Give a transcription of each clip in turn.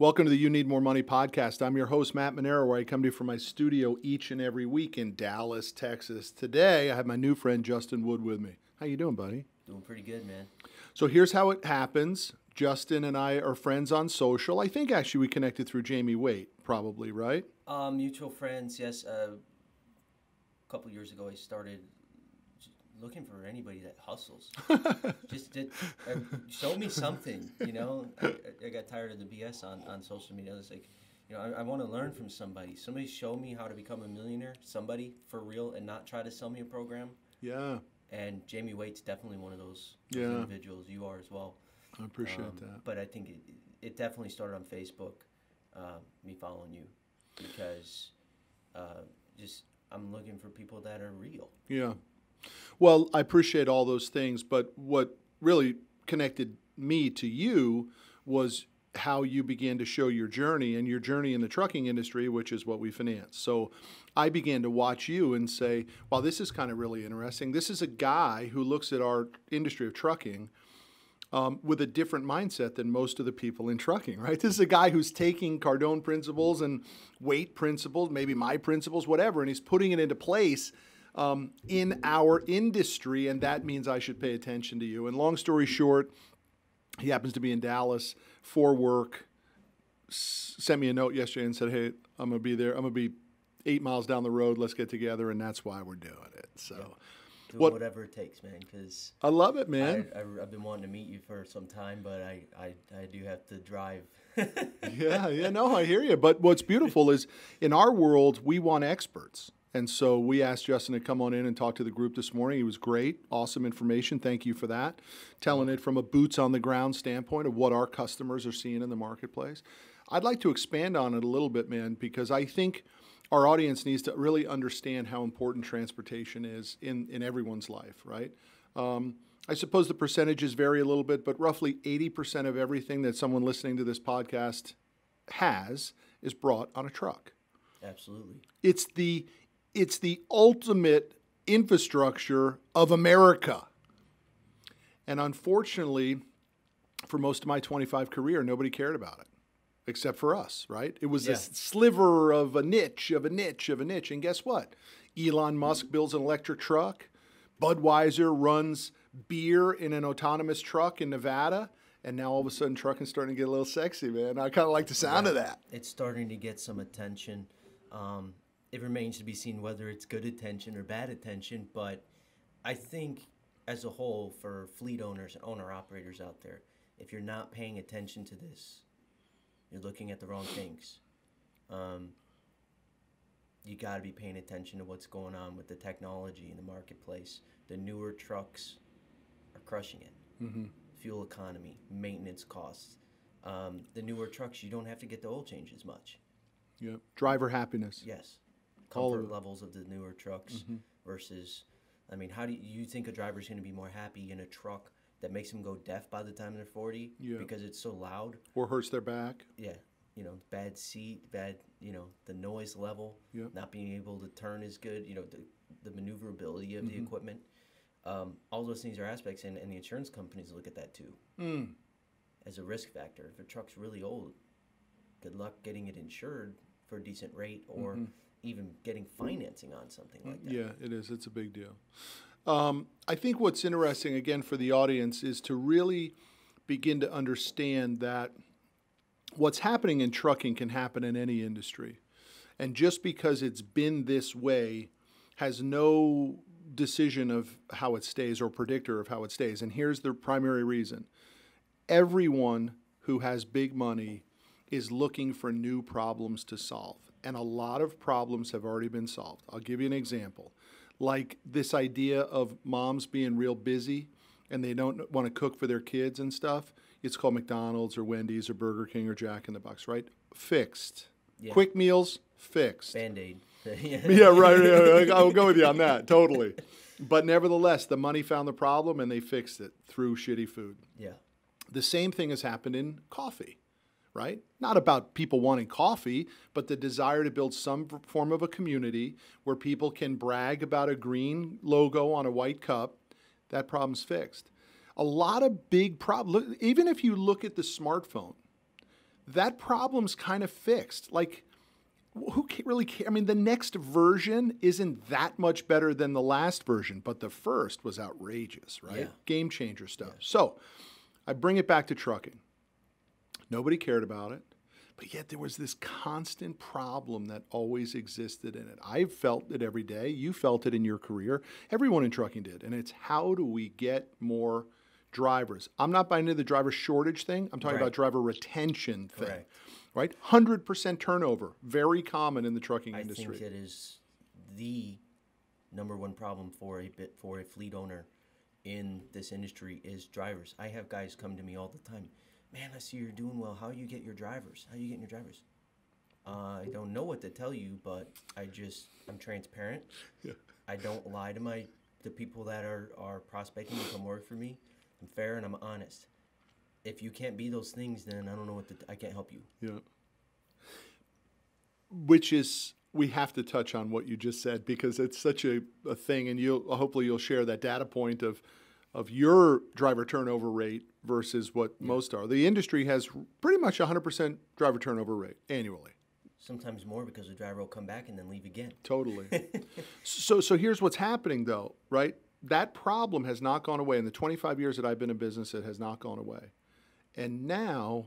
Welcome to the You Need More Money podcast. I'm your host, Matt Manero, where I come to you from my studio each and every week in Dallas, Texas. Today, I have my new friend, Justin Wood, with me. How you doing, buddy? Doing pretty good, man. So here's how it happens. Justin and I are friends on social. I think actually we connected through Jamie Waite, probably, right? Mutual friends, yes. A couple years ago, I started looking for anybody that hustles. Show me something, you know. I got tired of the BS on social media. I was like, you know, I want to learn from somebody. Somebody show me how to become a millionaire. Somebody for real, and not try to sell me a program. Yeah. And Jamie Waite's definitely one of those individuals. You are as well. I appreciate that. But I think it definitely started on Facebook, me following you, because I'm looking for people that are real. Yeah. Well, I appreciate all those things, but what really connected me to you was how you began to show your journey and your journey in the trucking industry, which is what we finance. So I began to watch you and say, wow, this is kind of really interesting. This is a guy who looks at our industry of trucking with a different mindset than most of the people in trucking, right? This is a guy who's taking Cardone principles and Waite principles, maybe my principles, whatever, and he's putting it into place in our industry, and that means I should pay attention to you. And long story short, he happens to be in Dallas for work, sent me a note yesterday and said, hey, I'm going to be there. I'm going to be 8 miles down the road. Let's get together, and that's why we're doing it. So. Yeah. Whatever it takes, man, because I love it, man. I've been wanting to meet you for some time, but I do have to drive. No, I hear you. But what's beautiful is in our world, we want experts. And so we asked Justin to come on in and talk to the group this morning. He was great. Awesome information. Thank you for that. Telling it from a boots on the ground standpoint of what our customers are seeing in the marketplace. I'd like to expand on it a little bit, man, because I think our audience needs to really understand how important transportation is in everyone's life, right? I suppose the percentages vary a little bit, but roughly 80% of everything that someone listening to this podcast has is brought on a truck. Absolutely. It's the ultimate infrastructure of America. And unfortunately, for most of my 25 career, nobody cared about it. Except for us, right? It was this sliver of a niche, of a niche, of a niche. And guess what? Elon Musk builds an electric truck. Budweiser runs beer in an autonomous truck in Nevada. And now all of a sudden trucking's starting to get a little sexy, man. I kind of like the sound of that. It's starting to get some attention. It remains to be seen whether it's good attention or bad attention. But I think as a whole, for fleet owners and owner-operators out there, if you're not paying attention to this, you're looking at the wrong things. You got to be paying attention to what's going on with the technology in the marketplace. The newer trucks are crushing it. Mm-hmm. Fuel economy, maintenance costs. The newer trucks, you don't have to get the oil change as much. Yep. Driver happiness. Yes. Comfort levels of the newer trucks versus, I mean, how do you think a driver's going to be more happy in a truck that makes them go deaf by the time they're 40 because it's so loud? Or hurts their back. Yeah. You know, bad seat, bad, the noise level, not being able to turn is good, the maneuverability of the equipment. All those things are aspects, and the insurance companies look at that too as a risk factor. If a truck's really old, good luck getting it insured for a decent rate or even getting financing on something like that. Yeah, it is. It's a big deal. I think what's interesting, again, for the audience is to really begin to understand that what's happening in trucking can happen in any industry. And just because it's been this way has no decision of how it stays or predictor of how it stays. And here's the primary reason. Everyone who has big money is looking for new problems to solve. And a lot of problems have already been solved. I'll give you an example. Like this idea of moms being real busy and they don't want to cook for their kids and stuff. It's called McDonald's or Wendy's or Burger King or Jack in the Box, right? Fixed. Yeah. Quick meals, fixed. Band-Aid. Yeah, right. I'll go with you on that, totally. But nevertheless, the money found the problem and they fixed it through shitty food. Yeah. The same thing has happened in coffee, right? Not about people wanting coffee, but the desire to build some form of a community where people can brag about a green logo on a white cup. That problem's fixed. A lot of big problems, even if you look at the smartphone, that problem's kind of fixed. Like, who really cares? I mean, the next version isn't that much better than the last version, but the first was outrageous, right? Yeah. Game changer stuff. Yeah. So I bring it back to trucking. Nobody cared about it, but yet there was this constant problem that always existed in it. I felt it every day. You felt it in your career. Everyone in trucking did. And it's, how do we get more drivers? I'm not buying into the driver shortage thing. I'm talking about driver retention thing. Correct. Right? 100% turnover, very common in the trucking industry. I think it is the number one problem for a fleet owner in this industry is drivers. I have guys come to me all the time. Man, I see you're doing well. How you get your drivers? How you getting your drivers? I don't know what to tell you, but I'm transparent. Yeah. I don't lie to the people that are prospecting to come work for me. I'm fair and I'm honest. If you can't be those things, then I don't know I can't help you. Yeah. Which is, we have to touch on what you just said, because it's such a thing, and hopefully you'll share that data point of your driver turnover rate versus what most are. The industry has pretty much 100% driver turnover rate annually. Sometimes more, because the driver will come back and then leave again. Totally. So here's what's happening though, right? That problem has not gone away. In the 25 years that I've been in business, it has not gone away. And now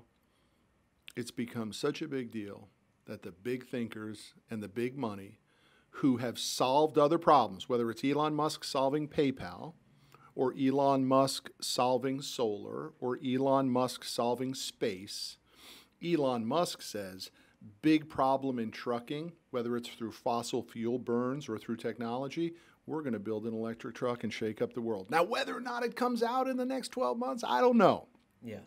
it's become such a big deal that the big thinkers and the big money who have solved other problems, whether it's Elon Musk solving PayPal, or Elon Musk solving solar, or Elon Musk solving space, Elon Musk says, big problem in trucking, whether it's through fossil fuel burns or through technology, we're going to build an electric truck and shake up the world. Now, whether or not it comes out in the next 12 months, I don't know. Yeah.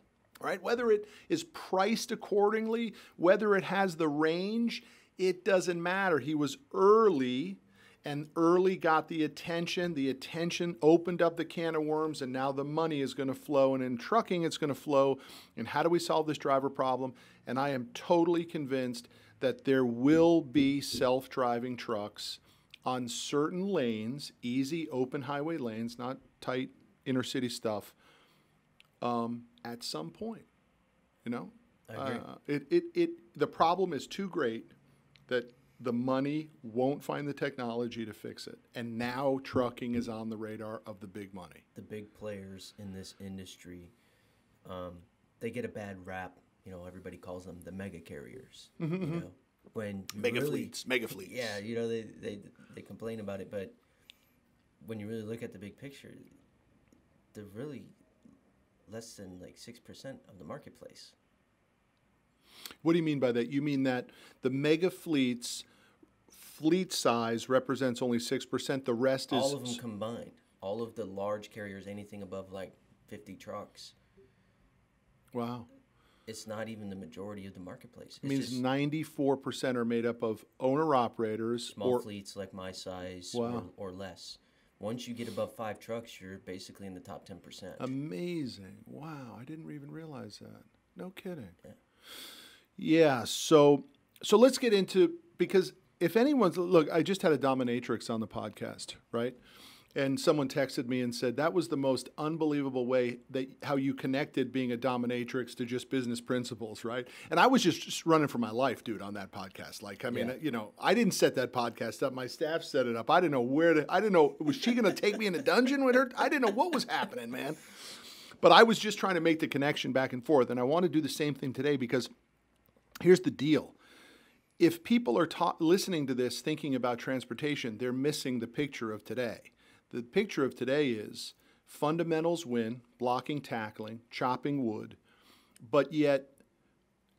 Right? Whether it is priced accordingly, whether it has the range, it doesn't matter. He was early, and early got the attention. The attention opened up the can of worms, and now the money is going to flow. And in trucking, it's going to flow. And how do we solve this driver problem? And I am totally convinced that there will be self-driving trucks on certain lanes, easy open highway lanes, not tight inner city stuff, at some point, you know? I agree. The problem is too great that the money won't find the technology to fix it. And now trucking is on the radar of the big money. The big players in this industry, they get a bad rap. You know, everybody calls them the mega carriers. Mm-hmm. You know, when mega fleets. Yeah, you know, they complain about it, but when you really look at the big picture, they're really less than like 6% of the marketplace. What do you mean by that? You mean that the mega fleets fleet size represents only 6%, the rest is... All of them combined. All of the large carriers, anything above like 50 trucks. Wow. It's not even the majority of the marketplace. It means 94% are made up of owner-operators. Small fleets like my size. Wow. or less. Once you get above 5 trucks, you're basically in the top 10%. Amazing. Wow, I didn't even realize that. No kidding. Yeah, so let's get into, because if anyone's, look, I just had a dominatrix on the podcast, right? And someone texted me and said, that was the most unbelievable way that how you connected being a dominatrix to just business principles, right? And I was just running for my life, dude, on that podcast. Like, I mean, you know, I didn't set that podcast up. My staff set it up. I didn't know, was she going to take me in a dungeon with her? I didn't know what was happening, man. But I was just trying to make the connection back and forth. And I want to do the same thing today, because here's the deal. If people are listening to this thinking about transportation, they're missing the picture of today. The picture of today is fundamentals win, blocking, tackling, chopping wood, but yet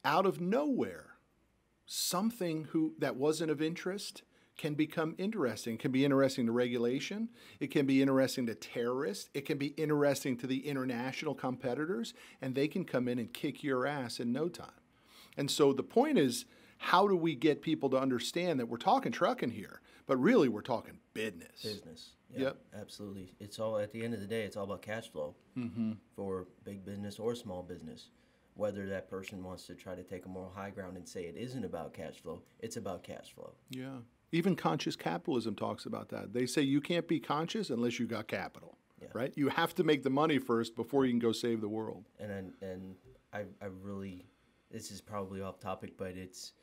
out of nowhere, something that wasn't of interest can become interesting. It can be interesting to regulation. It can be interesting to terrorists. It can be interesting to the international competitors, and they can come in and kick your ass in no time. And so the point is, how do we get people to understand that we're talking trucking here, but really we're talking business? Business. Yeah, yep. Absolutely. It's all, at the end of the day, it's all about cash flow for big business or small business. Whether that person wants to try to take a moral high ground and say it isn't about cash flow, it's about cash flow. Yeah. Even conscious capitalism talks about that. They say you can't be conscious unless you got capital, right? You have to make the money first before you can go save the world. And I really, this is probably off topic, but it's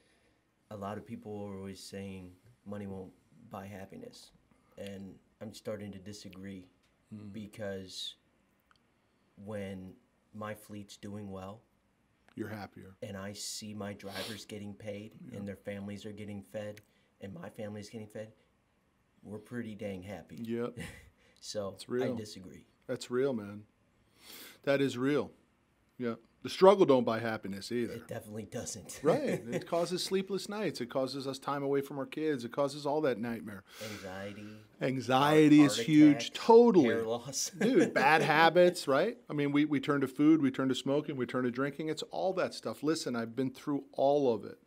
a lot of people are always saying money won't buy happiness. And I'm starting to disagree because when my fleet's doing well, you're happier. And I see my drivers getting paid and their families are getting fed and my family's getting fed, we're pretty dang happy. Yep. So it's real. I disagree. That's real, man. That is real. Yeah. The struggle don't buy happiness either. It definitely doesn't. Right. It causes sleepless nights. It causes us time away from our kids. It causes all that nightmare. Anxiety is huge. Totally. Hair loss. Dude, bad habits, right? I mean, we turn to food, we turn to smoking, we turn to drinking. It's all that stuff. Listen, I've been through all of it.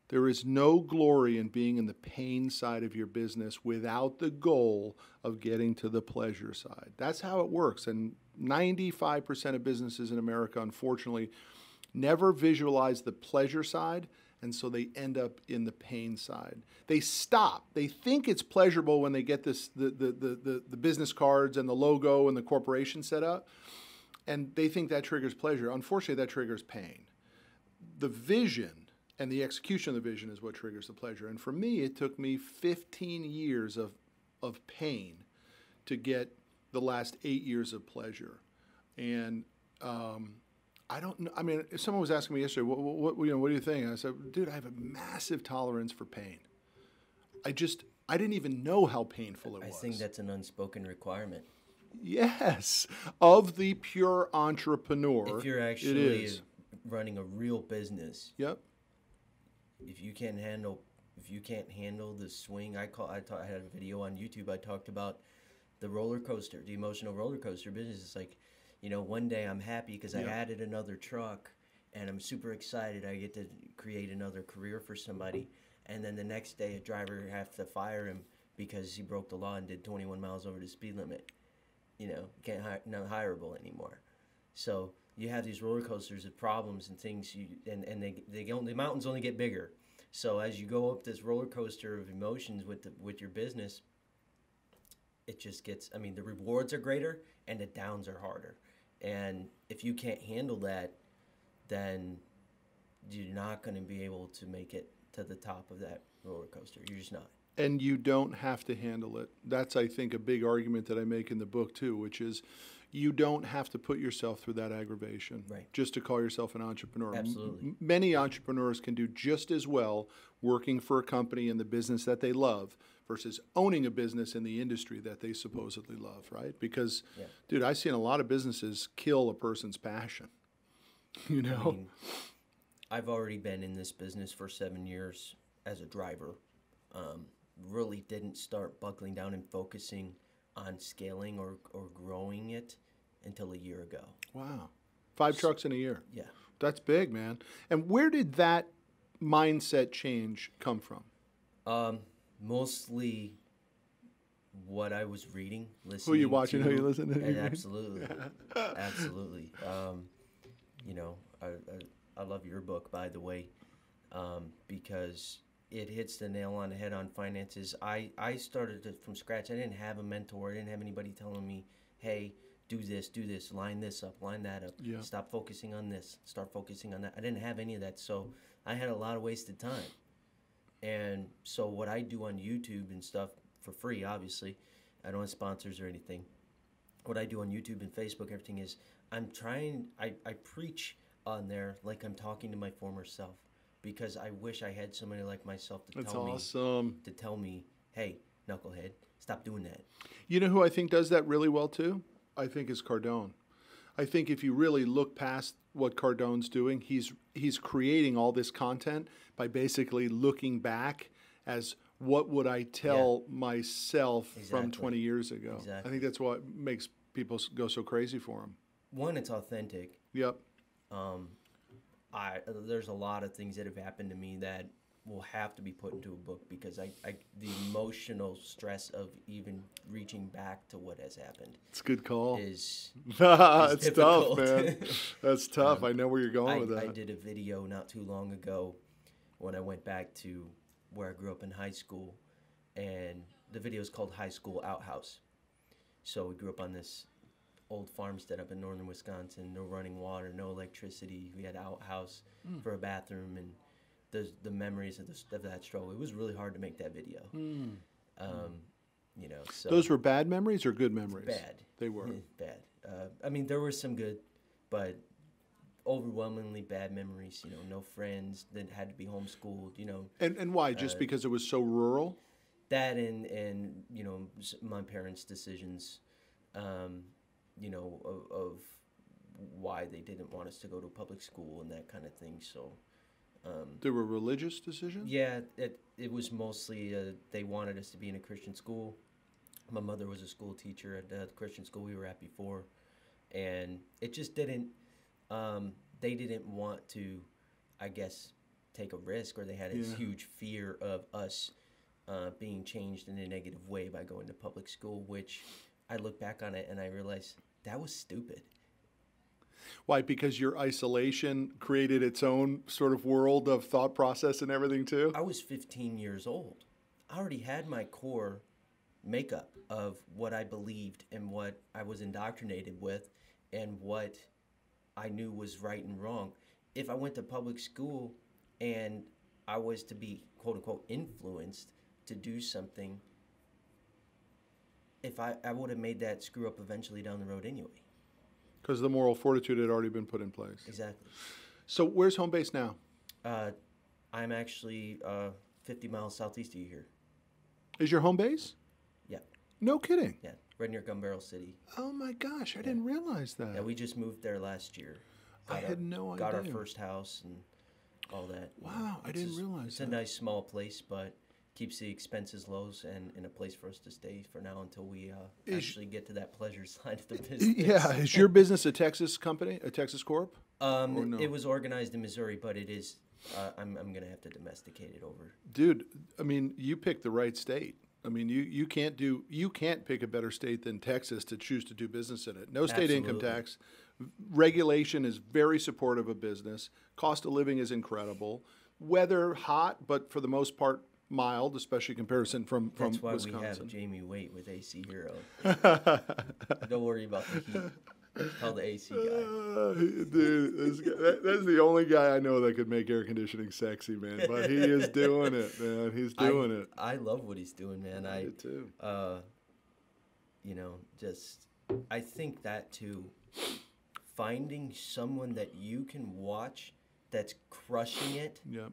There is no glory in being in the pain side of your business without the goal of getting to the pleasure side. That's how it works. And 95% of businesses in America, unfortunately, never visualize the pleasure side, and so they end up in the pain side. They stop. They think it's pleasurable when they get the business cards and the logo and the corporation set up, and they think that triggers pleasure. Unfortunately, that triggers pain. The vision and the execution of the vision is what triggers the pleasure. And for me, it took me 15 years of pain to get the last 8 years of pleasure. And I don't know. I mean, if someone was asking me yesterday, what do you think? I said, dude, I have a massive tolerance for pain. I didn't even know how painful it was. I think that's an unspoken requirement. Yes, of the pure entrepreneur. If you're actually running a real business. Yep. If you can't handle the swing, I had a video on YouTube. I talked about the roller coaster, the emotional roller coaster business. It's like, one day I'm happy because I added another truck, and I'm super excited. I get to create another career for somebody, and then the next day a driver has to fire him because he broke the law and did 21 miles over the speed limit. Not hireable anymore. So you have these roller coasters of problems and things, and the mountains only get bigger. So as you go up this roller coaster of emotions with your business, it just gets. I mean, the rewards are greater and the downs are harder. And if you can't handle that, then you're not going to be able to make it to the top of that roller coaster. You're just not. And you don't have to handle it. That's, I think, a big argument that I make in the book too, which is, you don't have to put yourself through that aggravation just to call yourself an entrepreneur. Absolutely. Many entrepreneurs can do just as well working for a company in the business that they love versus owning a business in the industry that they supposedly love, right? Because, dude, I've seen a lot of businesses kill a person's passion, I mean, I've already been in this business for 7 years as a driver. Really didn't start buckling down and focusing on scaling or growing it until a year ago. Wow. 5 trucks in a year. Yeah. That's big, man. And where did that mindset change come from? Mostly what I was reading, listening. Who are you watching? Who are you listening to? Absolutely. Absolutely. I love your book, by the way, because it hits the nail on the head on finances. I started it from scratch. I didn't have a mentor. I didn't have anybody telling me, hey, do this, line this up, line that up. Yeah. Stop focusing on this, start focusing on that. I didn't have any of that, so I had a lot of wasted time. And so what I do on YouTube and stuff for free, obviously, I don't have sponsors or anything. What I do on YouTube and Facebook, everything is I preach on there like I'm talking to my former self. Because I wish I had somebody like myself to tell me, hey, knucklehead, stop doing that. You know who I think does that really well too? I think is Cardone. I think if you really look past what Cardone's doing, he's creating all this content by basically looking back as what would I tell myself from 20 years ago. Exactly. I think that's what makes people go so crazy for him. One, it's authentic. Yep. There's a lot of things that have happened to me that will have to be put into a book because the emotional stress of even reaching back to what has happened. It's a good call. It's tough, man. That's tough. I know where you're going with that. I did a video not too long ago when I went back to where I grew up in high school, and the video is called High School Outhouse. So we grew up on this old farmstead up in northern Wisconsin. No running water, no electricity. We had outhouse for a bathroom, and the memories of that struggle. It was really hard to make that video. You know, so those were bad memories or good memories? Bad. They were bad. I mean, there were some good, but overwhelmingly bad memories. You know, no friends. That had to be homeschooled. You know. And why? Just because it was so rural? That and you know, my parents' decisions. You know, of why they didn't want us to go to public school and that kind of thing. So. There were religious decisions? Yeah, it was mostly they wanted us to be in a Christian school. My mother was a school teacher at the Christian school we were at before, and it just didn't. They didn't want to, I guess, take a risk, or they had this huge fear of us being changed in a negative way by going to public school. Which I look back on it and I realize that was stupid. Why? Because your isolation created its own sort of world of thought process and everything too? I was 15 years old. I already had my core makeup of what I believed and what I was indoctrinated with and what I knew was right and wrong. If I went to public school and I was to be, quote unquote, influenced to do something, I would have made that screw up eventually down the road anyway. Because the moral fortitude had already been put in place. Exactly. So where's home base now? I'm actually 50 miles southeast of you here. Is your home base? Yeah. No kidding? Yeah, right near Gun Barrel City. Oh my gosh, I didn't realize that. Yeah, we just moved there last year. I had no idea. Got our first house and all that. Wow, I didn't realize it's that. It's a nice small place, but keeps the expenses low and a place for us to stay for now until we actually get to that pleasure side of the business. Yeah, is your business a Texas company, a Texas Corp? No? It was organized in Missouri, but it is. I'm going to have to domesticate it over. Dude, I mean, you picked the right state. I mean, you can't pick a better state than Texas to choose to do business in it. No state income tax. Regulation is very supportive of business. Cost of living is incredible. Weather hot, but for the most part mild, especially comparison from That's why Wisconsin. We have Jamie Waite with AC Hero. Don't worry about the heat. Call the AC guy. Dude, that's the only guy I know that could make air conditioning sexy, man. But he is doing it, man. He's doing it. I love what he's doing, man. I do too. You know, I think that too. Finding someone that you can watch that's crushing it. Yep.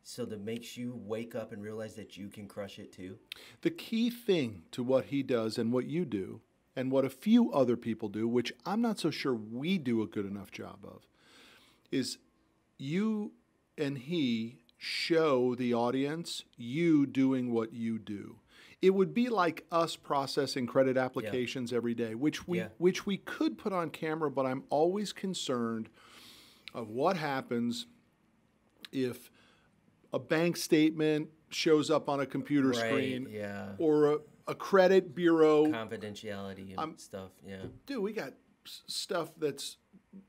So that makes you wake up and realize that you can crush it too. The key thing to what he does and what you do and what a few other people do, which I'm not so sure we do a good enough job of, is you and he show the audience you doing what you do. It would be like us processing credit applications every day, which we could put on camera, but I'm always concerned of what happens if a bank statement shows up on a computer screen, or a credit bureau. Confidentiality and stuff, Dude, we got stuff that's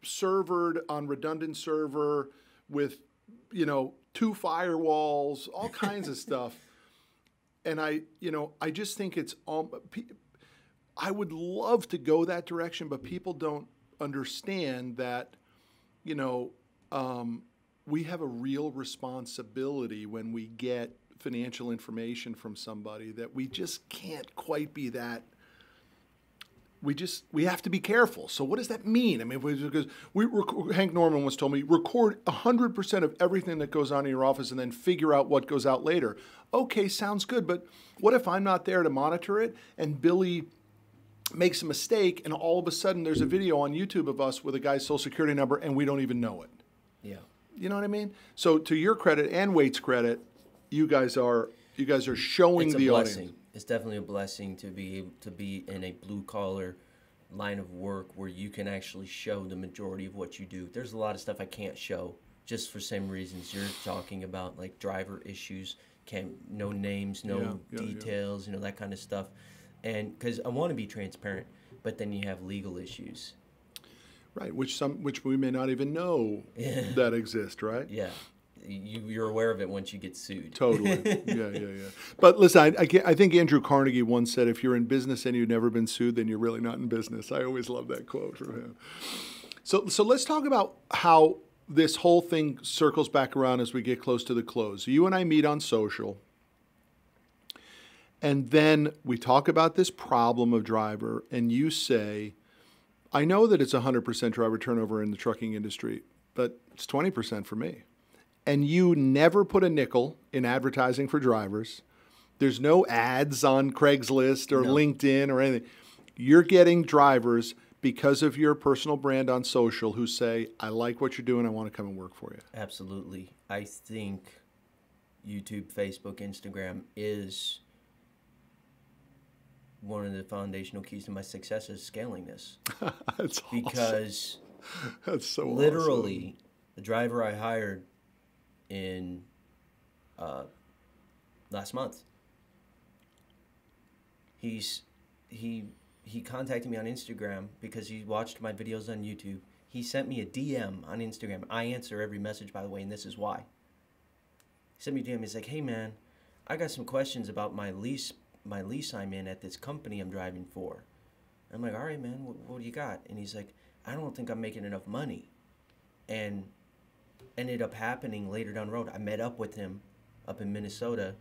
servered on redundant server with, 2 firewalls, all kinds of stuff. And I just think it's all. I would love to go that direction, but people don't understand that, we have a real responsibility when we get financial information from somebody that we just can't quite be that. We have to be careful. So what does that mean? I mean, because Hank Norman once told me, record 100% of everything that goes on in your office and then figure out what goes out later. Okay, sounds good, but what if I'm not there to monitor it and Billy makes a mistake and all of a sudden there's a video on YouTube of us with a guy's social security number and we don't even know it? Yeah. You know what I mean? So to your credit and Waite's credit, you guys are showing the audience. It's definitely a blessing to be able to be in a blue collar line of work where you can actually show the majority of what you do. There's a lot of stuff I can't show just for same reasons you're talking about, like driver issues, no names, no details, that kind of stuff. And because I want to be transparent, but then you have legal issues. Right, which we may not even know that exist, right? Yeah. you're aware of it once you get sued. Totally. Yeah. But listen, I think Andrew Carnegie once said, if you're in business and you've never been sued, then you're really not in business. I always love that quote from him. So let's talk about how this whole thing circles back around as we get close to the close. You and I meet on social, and then we talk about this problem of driver, and you say, I know that it's 100% driver turnover in the trucking industry, but it's 20% for me. And you never put a nickel in advertising for drivers. There's no ads on Craigslist or LinkedIn or anything. You're getting drivers because of your personal brand on social who say, I like what you're doing, I want to come and work for you. Absolutely. I think YouTube, Facebook, Instagram is one of the foundational keys to my success is scaling this. That's awesome. Because that's so literally awesome. The driver I hired in last month, he contacted me on Instagram because he watched my videos on YouTube. He sent me a DM on Instagram. I answer every message, by the way, and this is why. He sent me a DM. He's like, hey, man, I got some questions about my lease I'm in at this company I'm driving for. I'm like, all right, man, what do you got? And he's like, I don't think I'm making enough money. And ended up happening later down the road. I met up with him up in Minnesota,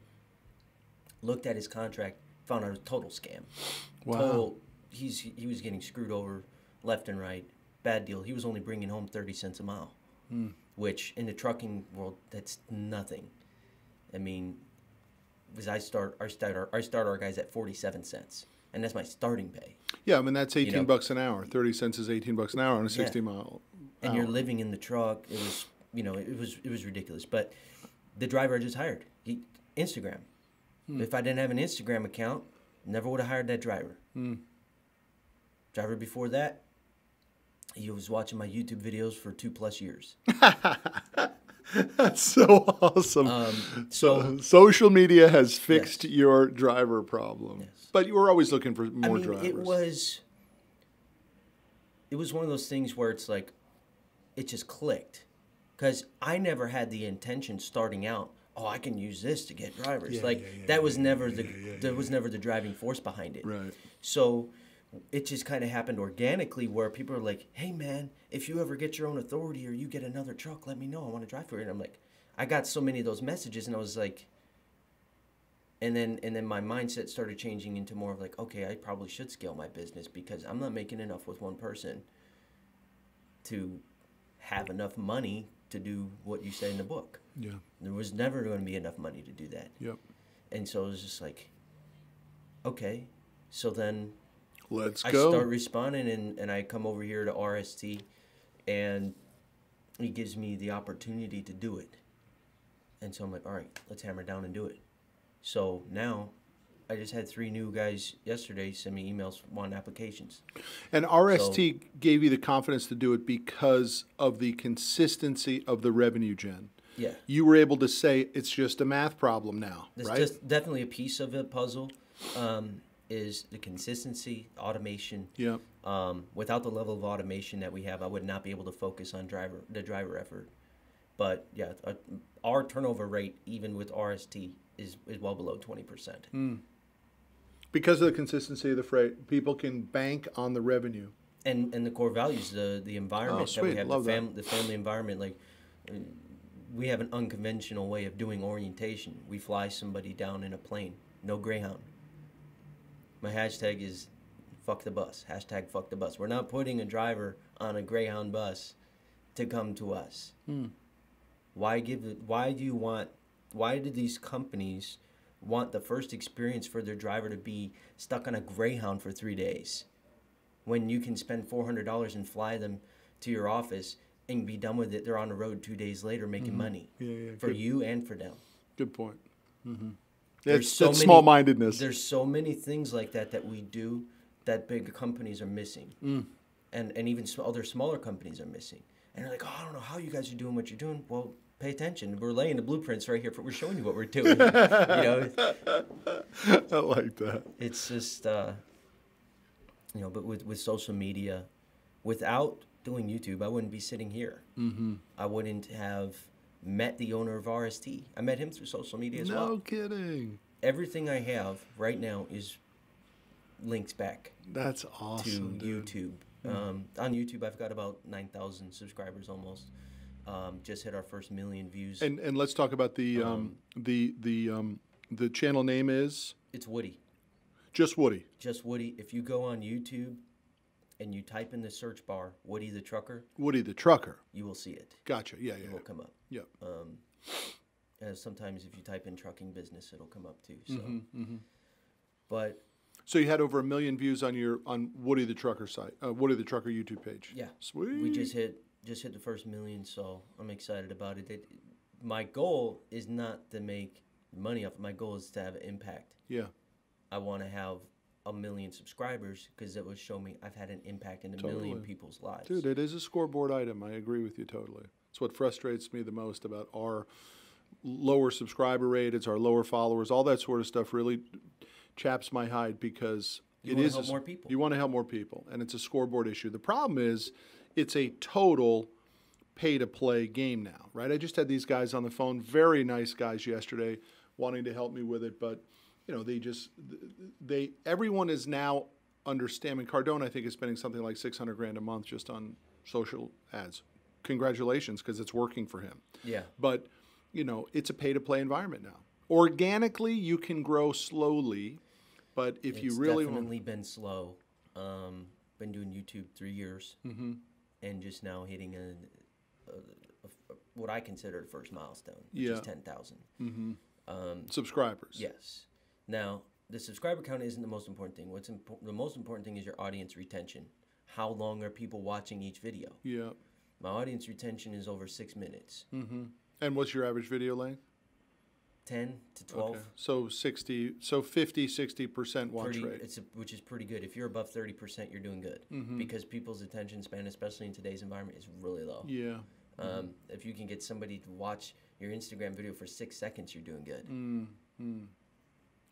looked at his contract, found out it was a total scam. Wow. He was getting screwed over left and right. Bad deal. He was only bringing home 30 cents a mile, which in the trucking world, that's nothing. I mean, because I start our guys at 47 cents, and that's my starting pay. Yeah, I mean that's $18 an hour. 30 cents is $18 an hour on a 60-mile. And you're living in the truck. It was, it was ridiculous. But the driver I just hired, Instagram. If I didn't have an Instagram account, never would have hired that driver. Driver before that, he was watching my YouTube videos for 2+ years. That's so awesome. So social media has fixed your driver problem. Yes. But you were always looking for more drivers. It was one of those things where it's like, it just clicked. Because I never had the intention starting out, oh, I can use this to get drivers. That was never the driving force behind it. Right. So it just kind of happened organically where people are like, hey, man, if you ever get your own authority or you get another truck, let me know. I want to drive for you. And I'm like, I got so many of those messages, and I was like, and then my mindset started changing into more of like, okay, I probably should scale my business because I'm not making enough with one person to have enough money to do what you said in the book. Yeah. There was never going to be enough money to do that. Yep. And so it was just like, okay, so then let's I go. start responding, and I come over here to RST, and he gives me the opportunity to do it. And so I'm like, all right, let's hammer down and do it. So now I just had 3 new guys yesterday send me emails wanting applications. And RST gave you the confidence to do it because of the consistency of the revenue gen. Yeah. You were able to say it's just a math problem now, That's right? just definitely a piece of the puzzle. Is the consistency, automation. Yeah. Without the level of automation that we have, I would not be able to focus on the driver effort. But yeah, our turnover rate, even with RST, is well below 20%. Because of the consistency of the freight, people can bank on the revenue. And the core values, the environment that we have, the family environment. Like, we have an unconventional way of doing orientation. We fly somebody down in a plane, no Greyhound. My hashtag is fuck the bus. Hashtag fuck the bus. We're not putting a driver on a Greyhound bus to come to us. Why do these companies want the first experience for their driver to be stuck on a Greyhound for 3 days when you can spend $400 and fly them to your office and be done with it? They're on the road 2 days later making money for you and for them. Good point. That's small-mindedness. There's so many things like that we do that big companies are missing. And even other smaller companies are missing. And they're like, oh, I don't know how you guys are doing what you're doing. Well, pay attention. We're laying the blueprints right here. We're showing you what we're doing. I like that. It's just, but with social media, without doing YouTube, I wouldn't be sitting here. I wouldn't have met the owner of RST. I met him through social media as well. No kidding. Everything I have right now is links back. That's awesome, to dude. YouTube. On YouTube, I've got about 9,000 subscribers almost. Just hit our first 1 million views. And let's talk about the channel name is? It's Woody. Just Woody. Just Woody. If you go on YouTube and you type in the search bar Woody the Trucker, Woody the Trucker, you will see it. Gotcha. Yeah, It will come up. Yep. And sometimes if you type in trucking business, it'll come up too. So, but so you had over 1 million views on Woody the Trucker site, Woody the Trucker YouTube page. yeah, Sweet. we just hit the first 1 million, so I'm excited about it. My goal is not to make money off it. My goal is to have an impact. Yeah. I want to have 1 million subscribers because it will show me I've had an impact in a million people's lives. Dude, it is a scoreboard item. I agree with you totally. It's what frustrates me the most about our lower subscriber rate. It's our lower followers. All that sort of stuff really chaps my hide because You want to help more people. You want to help more people, and it's a scoreboard issue. The problem is it's a total pay-to-play game now, right? I just had these guys on the phone, very nice guys yesterday, wanting to help me with it, but you know, everyone is now understanding. Cardone, I think, is spending something like $600,000 a month just on social ads. Congratulations, because it's working for him. Yeah. But, you know, it's a pay-to-play environment now. Organically, you can grow slowly, but if you really It's definitely been slow. Been doing YouTube 3 years, and just now hitting what I consider the first milestone, which is 10,000 subscribers. Yes. Now, the subscriber count isn't the most important thing. The most important thing is your audience retention. How long are people watching each video? Yeah. My audience retention is over 6 minutes. And what's your average video length? 10 to 12. Okay. So 50-60% watch rate. Which is pretty good. If you're above 30%, you're doing good. Because people's attention span, especially in today's environment, is really low. Yeah. If you can get somebody to watch your Instagram video for 6 seconds, you're doing good.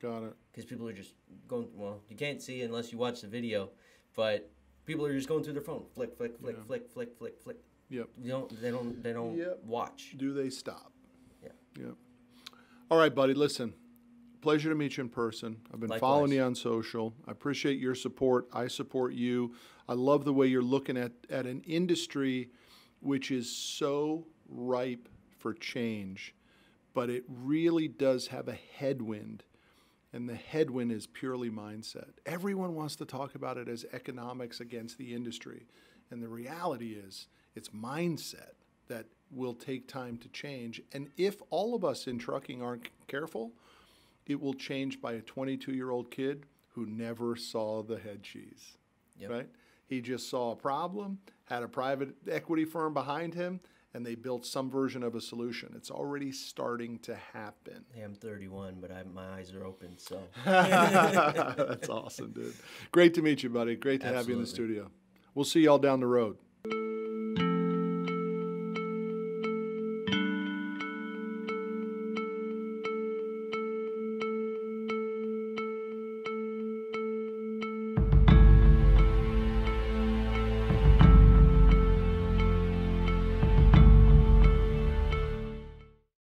Got it. Because people are just going, well, you can't see unless you watch the video, but people are just going through their phone. Flick, flick, flick, flick, flick, flick, flick. Yep. They don't watch. Do they stop? Yeah. Yep. All right, buddy, listen. Pleasure to meet you in person. I've been following you on social. I appreciate your support. I support you. I love the way you're looking at an industry which is so ripe for change, but it really does have a headwind, and the headwind is purely mindset. Everyone wants to talk about it as economics against the industry, and the reality is it's mindset that will take time to change. And if all of us in trucking aren't careful, it will change by a 22-year-old kid who never saw the head cheese, right? He just saw a problem, had a private equity firm behind him, and they built some version of a solution. It's already starting to happen. Hey, I'm 31, but my eyes are open, so. That's awesome, dude. Great to meet you, buddy. Great to have you in the studio. We'll see y'all down the road.